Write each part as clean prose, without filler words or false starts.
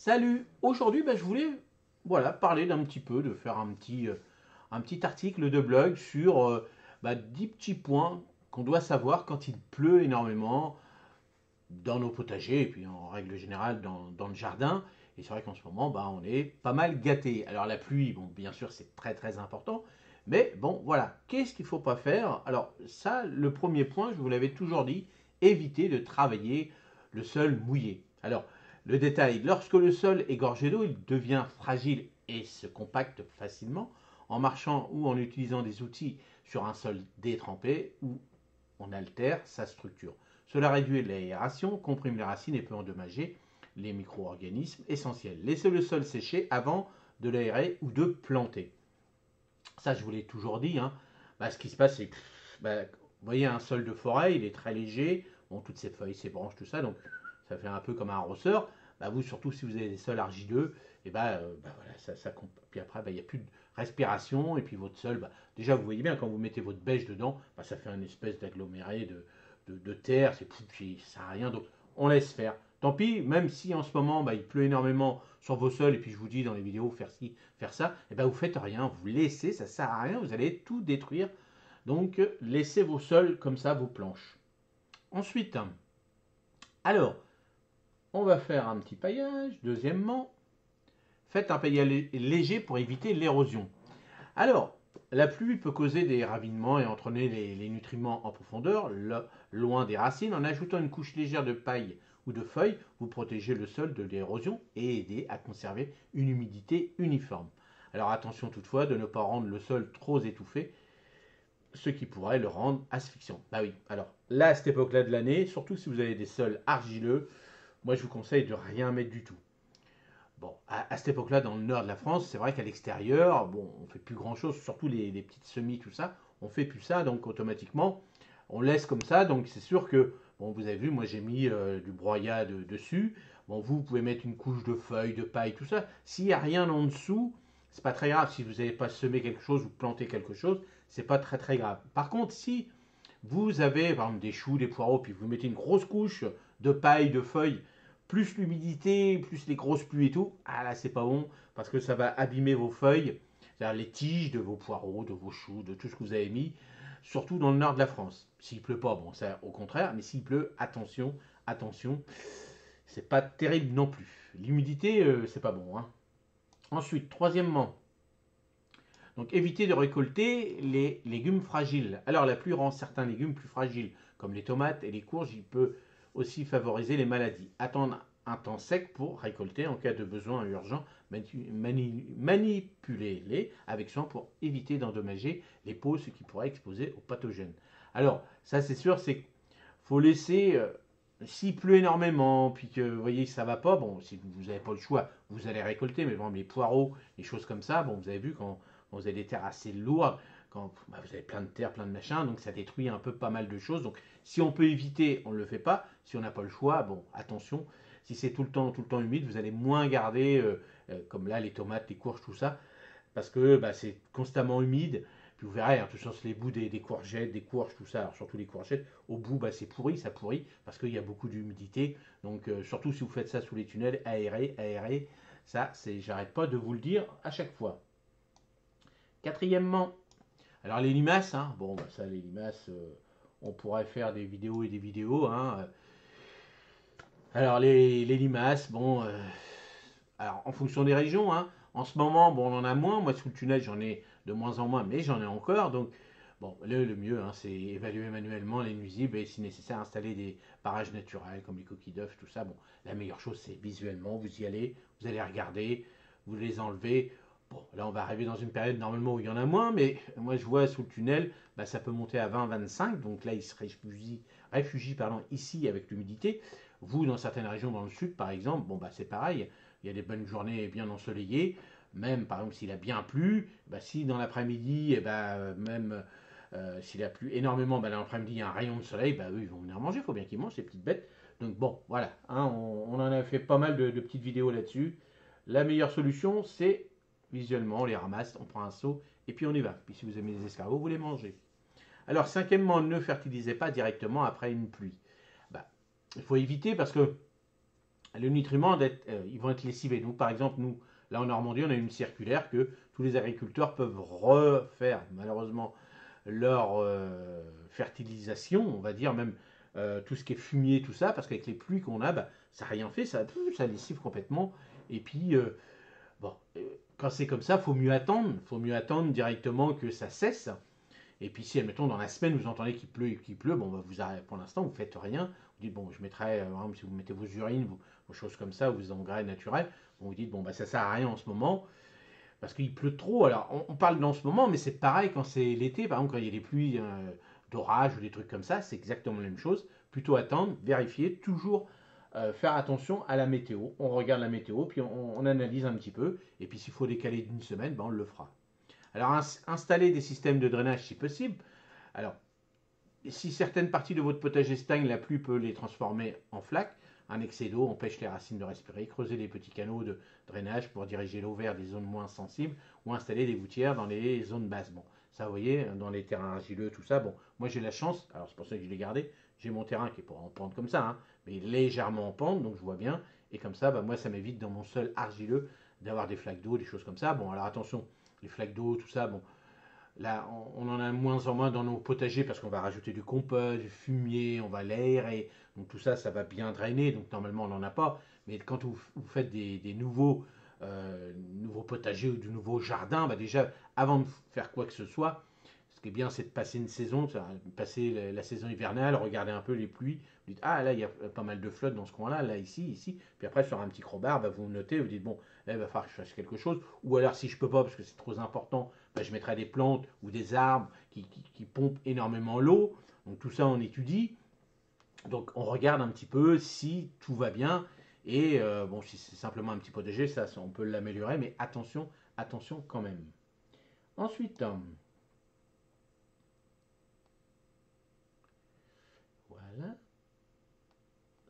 Salut! Aujourd'hui, je voulais parler d'un petit peu, de faire un petit article de blog sur 10 petits points qu'on doit savoir quand il pleut énormément dans nos potagers et puis en règle générale dans le jardin. Et c'est vrai qu'en ce moment, on est pas mal gâté. Alors la pluie, bon, bien sûr, c'est très très important. Mais bon, voilà, qu'est-ce qu'il ne faut pas faire? Alors ça, le premier point, je vous l'avais toujours dit, éviter de travailler le sol mouillé. Alors, le détail, lorsque le sol est gorgé d'eau, il devient fragile et se compacte facilement en marchant ou en utilisant des outils sur un sol détrempé ou on altère sa structure. Cela réduit l'aération, comprime les racines et peut endommager les micro-organismes essentiels. Laissez le sol sécher avant de l'aérer ou de planter. Ça, je vous l'ai toujours dit. Ce qui se passe, c'est que vous voyez un sol de forêt, il est très léger. Bon, toutes ses feuilles, ses branches, tout ça, donc ça fait un peu comme un rosseur. Vous, surtout si vous avez des sols argileux, et voilà, puis après, il n'y a plus de respiration. Et puis votre sol, déjà, vous voyez bien, quand vous mettez votre bêche dedans, ça fait une espèce d'aggloméré de terre. Ça sert à rien. Donc, on laisse faire. Tant pis, même si en ce moment il pleut énormément sur vos sols, et puis je vous dis dans les vidéos faire ci, faire ça, et vous faites rien, vous laissez, ça sert à rien, vous allez tout détruire. Donc laissez vos sols comme ça, vos planches. Ensuite, alors, on va faire un petit paillage. Deuxièmement, faites un paillage léger pour éviter l'érosion. Alors, la pluie peut causer des ravinements et entraîner les nutriments en profondeur, loin des racines. En ajoutant une couche légère de paille ou de feuilles, vous protégez le sol de l'érosion et aidez à conserver une humidité uniforme. Alors attention toutefois de ne pas rendre le sol trop étouffé, ce qui pourrait le rendre asphyxiant. Oui, alors là, à cette époque-là de l'année, surtout si vous avez des sols argileux, moi je vous conseille de rien mettre du tout. Bon, à cette époque-là, dans le nord de la France, c'est vrai qu'à l'extérieur, bon, on fait plus grand-chose, surtout les petites semis, tout ça, on fait plus ça, donc automatiquement, on laisse comme ça. Donc c'est sûr que, bon, vous avez vu, moi j'ai mis du broyat dessus. Bon, vous pouvez mettre une couche de feuilles, de paille, tout ça. S'il n'y a rien en dessous, c'est pas très grave. Si vous n'avez pas semé quelque chose ou planté quelque chose, c'est pas très très grave. Par contre, si vous avez par exemple des choux, des poireaux, puis vous mettez une grosse couche de paille, de feuilles, plus l'humidité, plus les grosses pluies et tout, là c'est pas bon parce que ça va abîmer vos feuilles, c'est-à-dire les tiges de vos poireaux, de vos choux, de tout ce que vous avez mis, surtout dans le nord de la France. S'il pleut pas, bon, ça au contraire, mais s'il pleut, attention, attention, c'est pas terrible non plus. L'humidité, c'est pas bon. Ensuite, troisièmement, donc évitez de récolter les légumes fragiles. Alors la pluie rend certains légumes plus fragiles, comme les tomates et les courges. Il peut aussi favoriser les maladies. Attendre un temps sec pour récolter en cas de besoin urgent. Manipulez-les avec soin pour éviter d'endommager les peaux, ce qui pourrait exposer aux pathogènes. Alors ça c'est sûr, c'est qu'il faut laisser... s'il pleut énormément, puis que vous voyez que ça va pas, bon, si vous n'avez pas le choix, vous allez récolter, mais bon, les poireaux, les choses comme ça, bon, vous avez vu quand vous avez des terres assez lourdes, quand vous avez plein de terre, plein de machins, donc ça détruit un peu pas mal de choses. Donc si on peut éviter, on ne le fait pas. Si on n'a pas le choix, bon, attention. Si c'est tout le temps humide, vous allez moins garder, comme là, les tomates, les courges, tout ça, parce que c'est constamment humide. Puis vous verrez, tout ça, les bouts des courgettes, des courges, tout ça, alors surtout les courgettes, au bout, c'est pourri, ça pourrit, parce qu'il y a beaucoup d'humidité. Donc, surtout si vous faites ça sous les tunnels, aérés, aérés, ça, j'arrête pas de vous le dire à chaque fois. Quatrièmement, alors les limaces, bon, ça, les limaces, on pourrait faire des vidéos et des vidéos. Alors les limaces, bon, alors en fonction des régions, en ce moment, bon, on en a moins. Moi, sous le tunnel, j'en ai de moins en moins, mais j'en ai encore. Donc, bon, le mieux, c'est évaluer manuellement les nuisibles et, si nécessaire, installer des barrages naturels comme les coquilles d'œufs, tout ça. Bon, la meilleure chose, c'est visuellement, vous y allez, vous allez regarder, vous les enlevez. Bon, là, on va arriver dans une période normalement où il y en a moins, mais moi, je vois sous le tunnel, ça peut monter à 20-25. Donc là, il se réfugie ici avec l'humidité. Vous, dans certaines régions dans le sud, par exemple, bon, c'est pareil. Il y a des bonnes journées bien ensoleillées. Même, par exemple, s'il a bien plu, si dans l'après-midi, même s'il a plu énormément, dans l'après-midi, il y a un rayon de soleil, eux, ils vont venir manger. Il faut bien qu'ils mangent, ces petites bêtes. Donc bon, voilà. On en a fait pas mal de petites vidéos là-dessus. La meilleure solution, c'est visuellement, on les ramasse, on prend un seau et puis on y va. Puis si vous aimez les escargots, vous les mangez. Alors, cinquièmement, ne fertilisez pas directement après une pluie. Il faut éviter parce que les nutriments, ils vont être lessivés. Donc, par exemple, nous, là en Normandie, on a une circulaire que tous les agriculteurs peuvent refaire, malheureusement, leur fertilisation, on va dire, même tout ce qui est fumier, tout ça, parce qu'avec les pluies qu'on a, bah, ça n'a rien fait, ça lessive complètement. Et puis, bon, quand c'est comme ça, il faut mieux attendre directement que ça cesse. Et puis si, admettons, dans la semaine, vous entendez qu'il pleut, bon, bah, vous arrêtez, pour l'instant, vous ne faites rien. Vous dites, bon, je mettrai, par exemple, si vous mettez vos urines, vos choses comme ça, vos engrais naturels, bon, vous dites, bon, bah, ça sert à rien en ce moment, parce qu'il pleut trop. Alors, on parle d'en ce moment, mais c'est pareil quand c'est l'été, par exemple, quand il y a des pluies d'orage ou des trucs comme ça, c'est exactement la même chose. Plutôt attendre, vérifier, toujours faire attention à la météo. On regarde la météo, puis on analyse un petit peu, et puis s'il faut décaler d'une semaine, ben, on le fera. Alors, installer des systèmes de drainage si possible. Alors, si certaines parties de votre potager stagnent, la pluie peut les transformer en flaques. Un excès d'eau empêche les racines de respirer. Creuser des petits canaux de drainage pour diriger l'eau vers des zones moins sensibles ou installer des gouttières dans les zones basses. Bon, ça, vous voyez, dans les terrains argileux, tout ça. Bon, moi j'ai la chance, alors c'est pour ça que je l'ai gardé. J'ai mon terrain qui est pas en pente comme ça, hein, mais légèrement en pente, donc je vois bien. Et comme ça, bah, moi, ça m'évite dans mon sol argileux d'avoir des flaques d'eau, des choses comme ça. Bon, alors attention, les flaques d'eau, tout ça, bon, là, on en a de moins en moins dans nos potagers parce qu'on va rajouter du compost, du fumier, on va l'aérer. Donc tout ça, ça va bien drainer. Donc normalement, on n'en a pas. Mais quand vous faites des nouveaux potagers ou du nouveau jardin, bah déjà, avant de faire quoi que ce soit, ce qui est bien, c'est de passer une saison, passer la saison hivernale, regarder un peu les pluies. Vous dites, ah là, il y a pas mal de flotte dans ce coin-là, là, ici. Puis après, sur un petit crowbar, bah, vous notez, vous dites, bon, là, il va falloir que je fasse quelque chose. Ou alors, si je peux pas, parce que c'est trop important, bah, je mettrai des plantes ou des arbres qui pompent énormément l'eau. Donc tout ça, on étudie. Donc on regarde un petit peu si tout va bien. Et bon, si c'est simplement un petit potager, ça, on peut l'améliorer. Mais attention, attention quand même. Ensuite, voilà.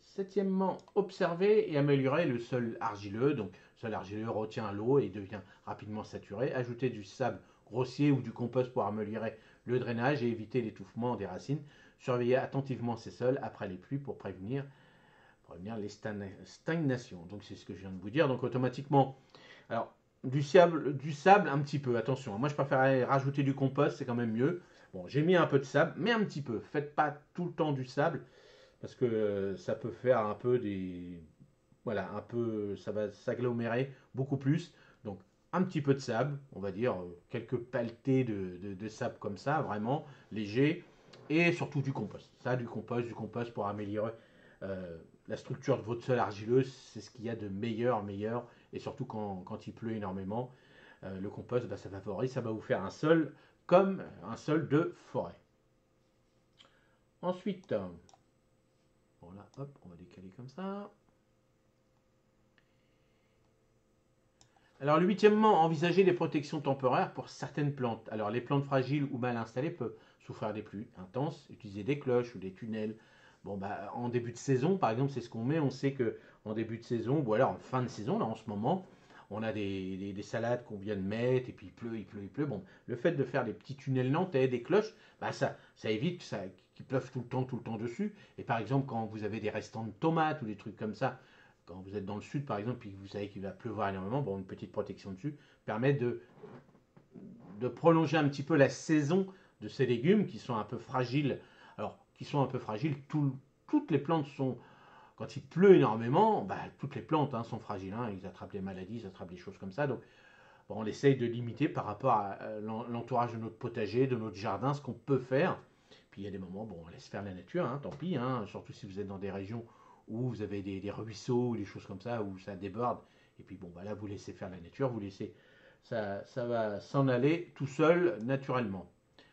Septièmement, observer et améliorer le sol argileux. Donc, le sol argileux retient l'eau et devient rapidement saturé. Ajouter du sable grossier ou du compost pour améliorer le drainage et éviter l'étouffement des racines. Surveiller attentivement ces sols après les pluies pour prévenir les stagnations. Donc, c'est ce que je viens de vous dire. Donc, automatiquement, alors, du sable un petit peu, attention. Moi, je préférerais rajouter du compost, c'est quand même mieux. Bon, j'ai mis un peu de sable, mais un petit peu. Faites pas tout le temps du sable parce que ça peut faire un peu des. Voilà, un peu. Ça va s'agglomérer beaucoup plus. Donc, un petit peu de sable, on va dire quelques pelletées de sable comme ça, vraiment léger. Et surtout du compost. Ça, du compost pour améliorer la structure de votre sol argileux. C'est ce qu'il y a de meilleur. Et surtout quand il pleut énormément, le compost, bah, ça favorise, ça va vous faire un sol comme un sol de forêt. Ensuite, bon là, hop, on va décaler comme ça. Alors, le huitièmement, envisager des protections temporaires pour certaines plantes. Alors, les plantes fragiles ou mal installées peuvent souffrir des pluies intenses, utiliser des cloches ou des tunnels. Bon, bah, en début de saison, par exemple, c'est ce qu'on met. On sait que en début de saison, ou alors en fin de saison, là, en ce moment, on a des salades qu'on vient de mettre, et puis il pleut. Bon, le fait de faire des petits tunnels nantais, des cloches, bah, ça évite qu'il pleuve tout le temps dessus. Et par exemple, quand vous avez des restants de tomates ou des trucs comme ça, quand vous êtes dans le sud, par exemple, et que vous savez qu'il va pleuvoir énormément, bon, une petite protection dessus permet de prolonger un petit peu la saison de ces légumes qui sont un peu fragiles. Alors, qui sont un peu fragiles, toutes les plantes sont, quand il pleut énormément, bah, toutes les plantes sont fragiles. Ils attrapent des maladies, ils attrapent des choses comme ça. Donc, bon, on essaye de limiter par rapport à l'entourage de notre potager, de notre jardin, ce qu'on peut faire. Puis il y a des moments, bon, on laisse faire la nature, tant pis, surtout si vous êtes dans des régions où vous avez des ruisseaux ou des choses comme ça, où ça déborde. Et puis bon, bah là, vous laissez faire la nature, vous laissez, ça va s'en aller tout seul, naturellement.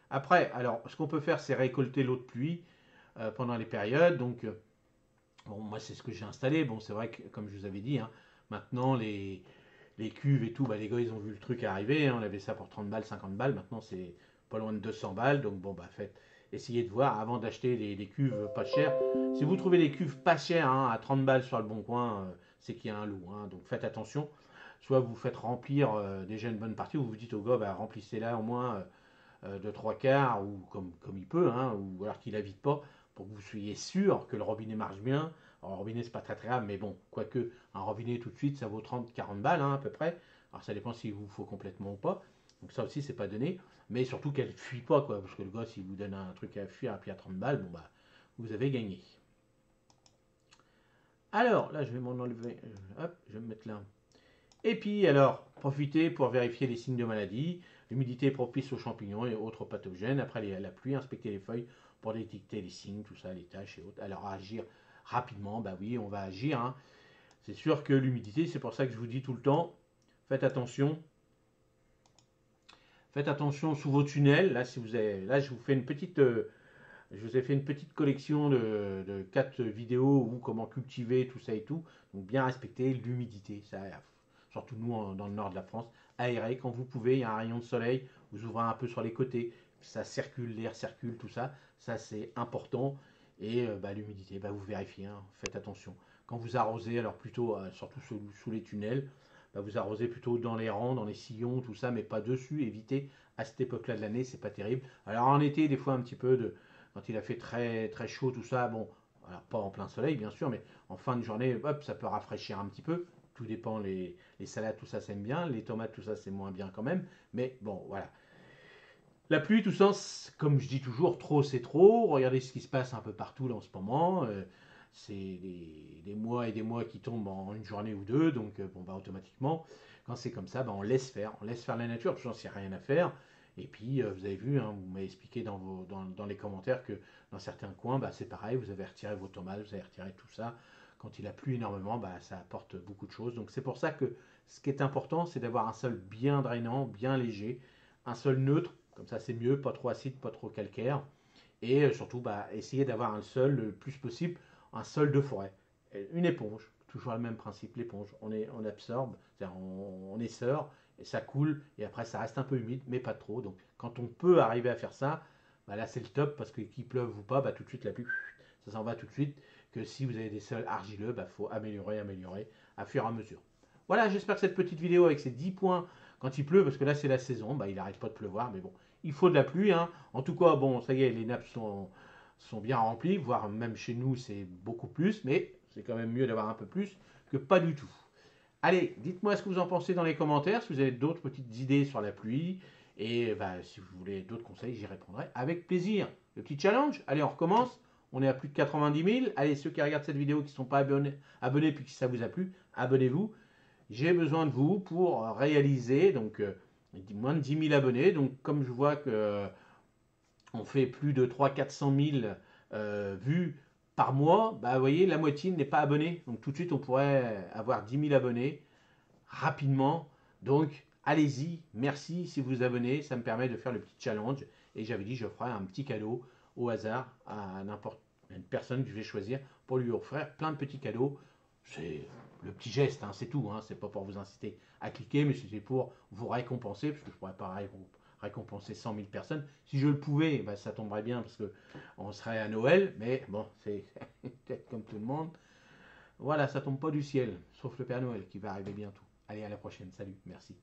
Après, alors, ce qu'on peut faire, c'est récolter l'eau de pluie pendant les périodes. Donc, bon, moi, c'est ce que j'ai installé. Bon, c'est vrai que, comme je vous avais dit, maintenant, les cuves et tout, bah, les gars, ils ont vu le truc arriver. On avait ça pour 30 balles, 50 balles. Maintenant, c'est pas loin de 200 balles. Donc, bon, bah, essayez de voir avant d'acheter les cuves pas chères. Si vous trouvez des cuves pas chères à 30 balles sur le bon coin, c'est qu'il y a un loup. Donc, faites attention. Soit vous faites remplir déjà une bonne partie, ou vous dites au gars, bah, remplissez-la au moins de trois quarts, ou comme il peut, ou alors qu'il la vide pas, pour que vous soyez sûr que le robinet marche bien. Alors, un robinet, c'est pas très très grave, mais bon, quoique un robinet tout de suite, ça vaut 30-40 balles hein, à peu près. Alors ça dépend s'il vous faut complètement ou pas. Donc ça aussi, c'est pas donné. Mais surtout qu'elle ne fuit pas, quoi. Parce que le gars, s'il vous donne un truc à fuir et puis à 30 balles, bon bah, vous avez gagné. Alors, là, je vais m'en enlever. Hop, je vais me mettre là. Et puis, alors, profitez pour vérifier les signes de maladie. L'humidité propice aux champignons et autres pathogènes. Après la pluie, inspectez les feuilles pour détecter les signes, tout ça, les taches et autres. Alors, agir rapidement, bah oui, on va agir. Hein. C'est sûr que l'humidité, c'est pour ça que je vous dis tout le temps, faites attention. Faites attention sous vos tunnels. Là, si vous avez, là je vous fais une petite, je vous ai fait une petite collection de 4 vidéos où comment cultiver tout ça et tout. Donc bien respecter l'humidité. Ça, surtout nous dans le nord de la France, aérer quand vous pouvez. Il y a un rayon de soleil, vous ouvrez un peu sur les côtés, ça circule, l'air circule, tout ça. Ça c'est important. Et l'humidité, vous vérifiez, hein, faites attention. Quand vous arrosez, alors plutôt, surtout sous les tunnels, vous arrosez plutôt dans les rangs, dans les sillons, tout ça, mais pas dessus. Évitez à cette époque-là de l'année, c'est pas terrible. Alors en été, des fois un petit peu quand il a fait très très chaud, tout ça, bon, alors pas en plein soleil bien sûr, mais en fin de journée, hop, ça peut rafraîchir un petit peu. Tout dépend, les salades, tout ça, c'est bien. Les tomates, tout ça, c'est moins bien quand même. Mais bon, voilà. La pluie, tout ça, comme je dis toujours, trop c'est trop. Regardez ce qui se passe un peu partout là en ce moment. C'est des mois et des mois qui tombent en une journée ou deux. Donc, automatiquement, quand c'est comme ça, on laisse faire. On laisse faire la nature. De toute façon, il n'y a rien à faire. Et puis, vous avez vu, hein, vous m'avez expliqué dans les commentaires que dans certains coins, c'est pareil. Vous avez retiré vos tomates, vous avez retiré tout ça. Quand il a plu énormément, ça apporte beaucoup de choses. Donc, c'est pour ça que ce qui est important, c'est d'avoir un sol bien drainant, bien léger, un sol neutre. Comme ça, c'est mieux, pas trop acide, pas trop calcaire. Et surtout, essayer d'avoir un sol le plus possible, un sol de forêt. Une éponge, toujours le même principe, l'éponge. On absorbe, c'est-à-dire on essore, et ça coule, et après ça reste un peu humide, mais pas trop. Donc quand on peut arriver à faire ça, là c'est le top, parce que qu'il pleuve ou pas, tout de suite la pluie, ça s'en va tout de suite. Que si vous avez des sols argileux, faut améliorer, à fur et à mesure. Voilà, j'espère que cette petite vidéo avec ces 10 points quand il pleut, parce que là c'est la saison, il n'arrête pas de pleuvoir, mais bon, il faut de la pluie. Hein. En tout cas, bon, ça y est, les nappes sont bien remplies, voire même chez nous c'est beaucoup plus, mais c'est quand même mieux d'avoir un peu plus que pas du tout. Allez, dites-moi ce que vous en pensez dans les commentaires, si vous avez d'autres petites idées sur la pluie, et si vous voulez d'autres conseils, j'y répondrai avec plaisir. Le petit challenge, allez, on recommence. On est à plus de 90 000. Allez, ceux qui regardent cette vidéo qui ne sont pas abonnés puis que ça vous a plu, abonnez-vous. J'ai besoin de vous pour réaliser, donc moins de 10 000 abonnés. Donc comme je vois que on fait plus de 300 000 400 000 vues par mois, vous voyez, la moitié n'est pas abonnée. Donc tout de suite, on pourrait avoir 10 000 abonnés rapidement. Donc allez-y, merci si vous vous abonnez, ça me permet de faire le petit challenge. Et j'avais dit, je ferai un petit cadeau au hasard à n'importe une personne que je vais choisir pour lui offrir plein de petits cadeaux. C'est le petit geste, hein, c'est tout. Hein, c'est pas pour vous inciter à cliquer, mais c'est pour vous récompenser, parce que je pourrais pas récompenser 100 000 personnes. Si je le pouvais, ça tomberait bien, parce que on serait à Noël, mais bon, c'est peut-être comme tout le monde. Voilà, ça tombe pas du ciel, sauf le Père Noël qui va arriver bientôt. Allez, à la prochaine. Salut, merci.